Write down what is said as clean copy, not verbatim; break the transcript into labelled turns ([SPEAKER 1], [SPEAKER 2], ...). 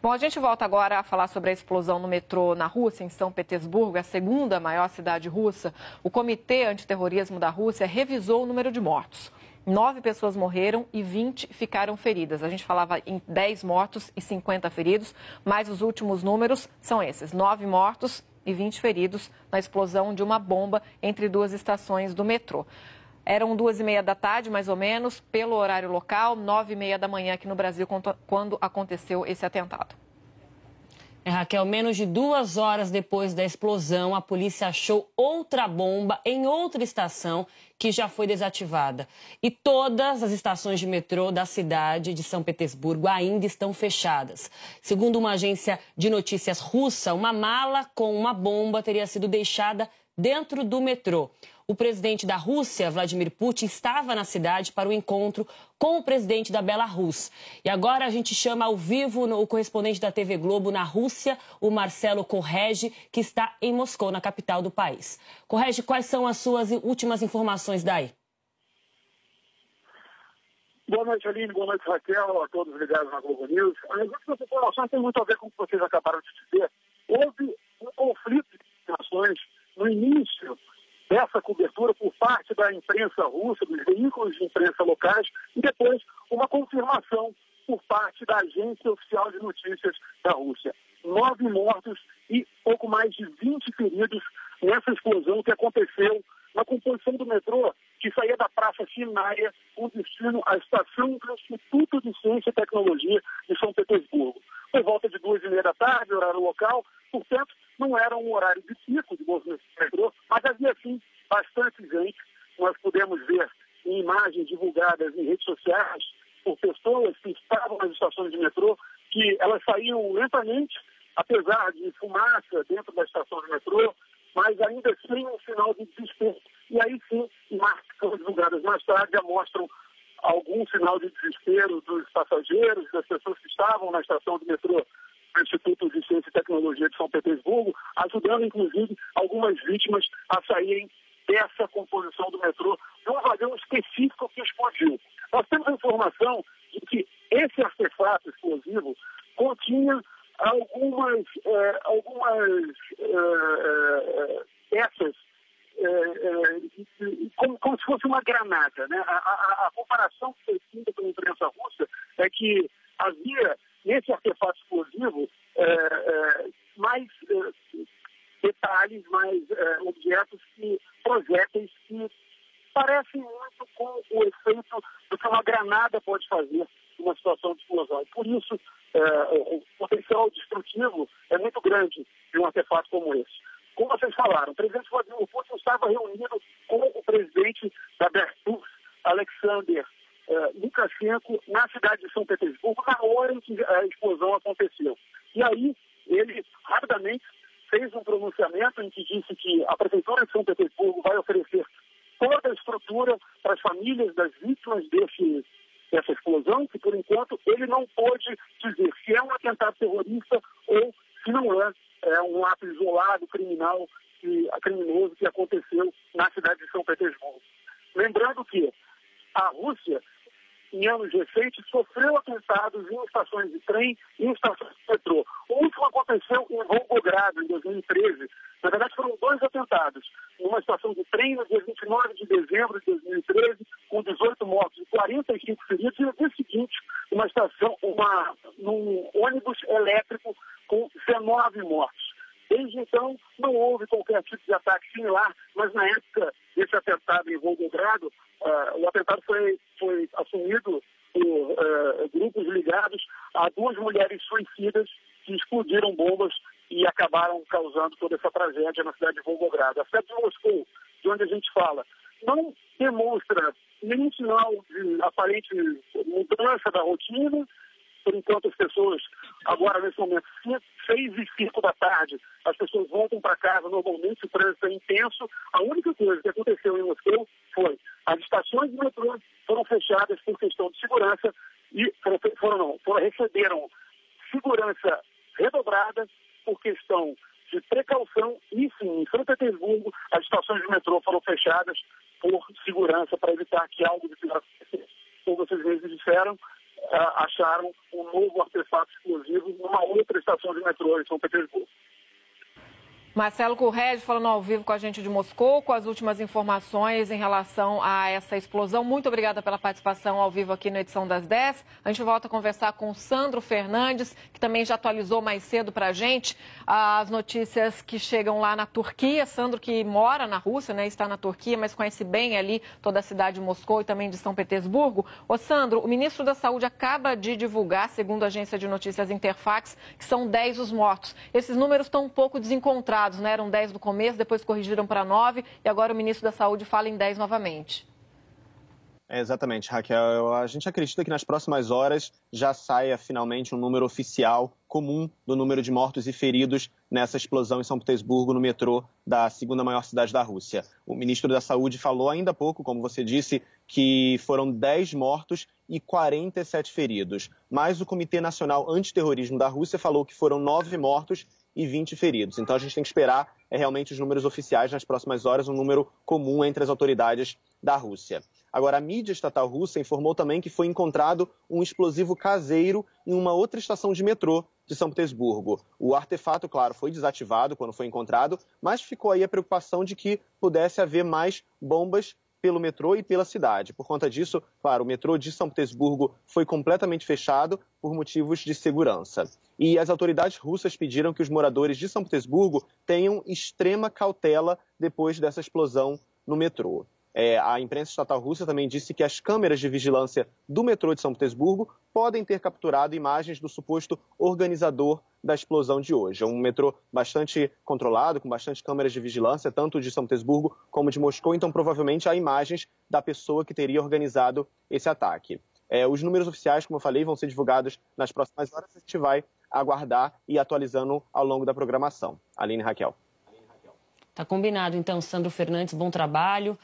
[SPEAKER 1] Bom, a gente volta agora a falar sobre a explosão no metrô na Rússia, em São Petersburgo, a segunda maior cidade russa. O Comitê Antiterrorismo da Rússia revisou o número de mortos. 9 pessoas morreram e 20 ficaram feridas. A gente falava em 10 mortos e 50 feridos, mas os últimos números são esses: 9 mortos e 20 feridos na explosão de uma bomba entre duas estações do metrô. Eram 2h30 da tarde, mais ou menos, pelo horário local, 9h30 da manhã aqui no Brasil, quando aconteceu esse atentado.
[SPEAKER 2] Raquel, menos de 2 horas depois da explosão, a polícia achou outra bomba em outra estação que já foi desativada. E todas as estações de metrô da cidade de São Petersburgo ainda estão fechadas. Segundo uma agência de notícias russa, uma mala com uma bomba teria sido deixada dentro do metrô. O presidente da Rússia, Vladimir Putin, estava na cidade para o encontro com o presidente da Belarus. E agora a gente chama ao vivo o correspondente da TV Globo na Rússia, o Marcelo Correge, que está em Moscou, na capital do país. Correge, quais são as suas últimas informações daí?
[SPEAKER 3] Boa noite, Aline. Boa noite, Raquel, a todos ligados na Globo News. As últimas informações têm muito a ver com o que vocês acabaram de dizer. Houve um conflito de nações no início dessa cobertura por parte da imprensa russa, dos veículos de imprensa locais, e depois uma confirmação por parte da agência oficial de notícias da Rússia. 9 mortos e pouco mais de 20 feridos nessa explosão que aconteceu na composição do metrô, que saía da Praça Chinária com destino à estação do Instituto de Ciência e Tecnologia de São Petersburgo. Por volta de 2h30 da tarde, horário local, portanto, não era um horário de pico de movimento do metrô, mas havia, sim, bastante gente. Nós pudemos ver em imagens divulgadas em redes sociais por pessoas que estavam nas estações de metrô, que elas saíam lentamente, apesar de fumaça dentro da estação de metrô, mas ainda sem um sinal de desespero. E aí, sim, imagens que foram divulgadas mais tarde já mostram algum sinal de desespero dos passageiros, das pessoas que estavam na estação de metrô do Instituto de Ciência e Tecnologia de São Petersburgo, ajudando, inclusive, algumas vítimas a saírem dessa composição do metrô, de um vagão específico que explodiu. Nós temos a informação de que esse artefato explosivo continha algumas peças como se fosse uma granada, né? A comparação que foi feita pela imprensa russa é que havia nesse artefato explosivo mais detalhes, mais objetos, projéteis que parecem muito com o efeito do que uma granada pode fazer numa situação de explosão. E por isso, o potencial destrutivo é muito grande de um artefato como esse. Como vocês falaram, o presidente Vladimir Putin estava reunido com o presidente da Belarus, Alexander Lukashenko, na cidade de São Petersburgo, na hora em que a explosão aconteceu. E aí, ele rapidamente fez um pronunciamento em que disse que a Prefeitura de São Petersburgo vai oferecer toda a estrutura para as famílias das vítimas dessa explosão, que por enquanto ele não pôde dizer se é um atentado terrorista ou se não é um ato isolado, criminoso que aconteceu na cidade de São Petersburgo. Lembrando que a Rússia, em anos recentes, sofreu atentados em estações de trem e em estações de metrô. O último aconteceu em Volgogrado, em 2013. Na verdade, foram 2 atentados. Numa estação de trem, no dia 29 de dezembro de 2013, com 18 mortos e 45 feridos. E no dia seguinte, num ônibus elétrico com 19 mortos. Desde então, não houve qualquer tipo de ataque similar, mas na época desse atentado em Volgogrado, o atentado foi assumido por grupos ligados a 2 mulheres suicidas que explodiram bombas e acabaram causando toda essa tragédia na cidade de Volgogrado. A cidade de Moscou, de onde a gente fala, não demonstra nenhum sinal de aparente mudança da rotina. Por enquanto, as pessoas, agora nesse momento, 6h05 da tarde, as pessoas voltam para casa normalmente, o trânsito é intenso. A única coisa que aconteceu em Moscou foi as estações de metrô foram fechadas por questão de segurança e receberam segurança redobrada por questão de precaução. E sim, em São Petersburgo, as estações de metrô foram fechadas por segurança para evitar que algo de pior acontecesse. Como vocês mesmos disseram, acharam um novo artefato explosivo numa outra estação de metrô em São Petersburgo.
[SPEAKER 1] Marcelo Corrêa falando ao vivo com a gente de Moscou, com as últimas informações em relação a essa explosão. Muito obrigada pela participação ao vivo aqui na edição das 10. A gente volta a conversar com o Sandro Fernandes, que também já atualizou mais cedo para a gente as notícias que chegam lá na Turquia. Sandro, que mora na Rússia, né, está na Turquia, mas conhece bem ali toda a cidade de Moscou e também de São Petersburgo. Ô Sandro, o ministro da Saúde acaba de divulgar, segundo a agência de notícias Interfax, que são 10 os mortos. Esses números estão um pouco desencontrados. Né? Eram 10 no começo, depois corrigiram para 9 e agora o ministro da Saúde fala em 10 novamente.
[SPEAKER 4] Exatamente, Raquel. A gente acredita que nas próximas horas já saia finalmente um número oficial comum do número de mortos e feridos nessa explosão em São Petersburgo, no metrô da segunda maior cidade da Rússia. O ministro da Saúde falou ainda há pouco, como você disse, que foram 10 mortos e 47 feridos. Mas o Comitê Nacional Antiterrorismo da Rússia falou que foram 9 mortos e 20 feridos. Então a gente tem que esperar realmente os números oficiais nas próximas horas, um número comum entre as autoridades da Rússia. Agora, a mídia estatal russa informou também que foi encontrado um explosivo caseiro em uma outra estação de metrô de São Petersburgo. O artefato, claro, foi desativado quando foi encontrado, mas ficou aí a preocupação de que pudesse haver mais bombas pelo metrô e pela cidade. Por conta disso, claro, o metrô de São Petersburgo foi completamente fechado por motivos de segurança. E as autoridades russas pediram que os moradores de São Petersburgo tenham extrema cautela depois dessa explosão no metrô. A imprensa estatal russa também disse que as câmeras de vigilância do metrô de São Petersburgo podem ter capturado imagens do suposto organizador da explosão de hoje. É um metrô bastante controlado, com bastante câmeras de vigilância, tanto de São Petersburgo como de Moscou, então provavelmente há imagens da pessoa que teria organizado esse ataque. Os números oficiais, como eu falei, vão ser divulgados nas próximas horas, a gente vai aguardar e ir atualizando ao longo da programação. Aline e Raquel.
[SPEAKER 2] Tá combinado, então, Sandro Fernandes, bom trabalho.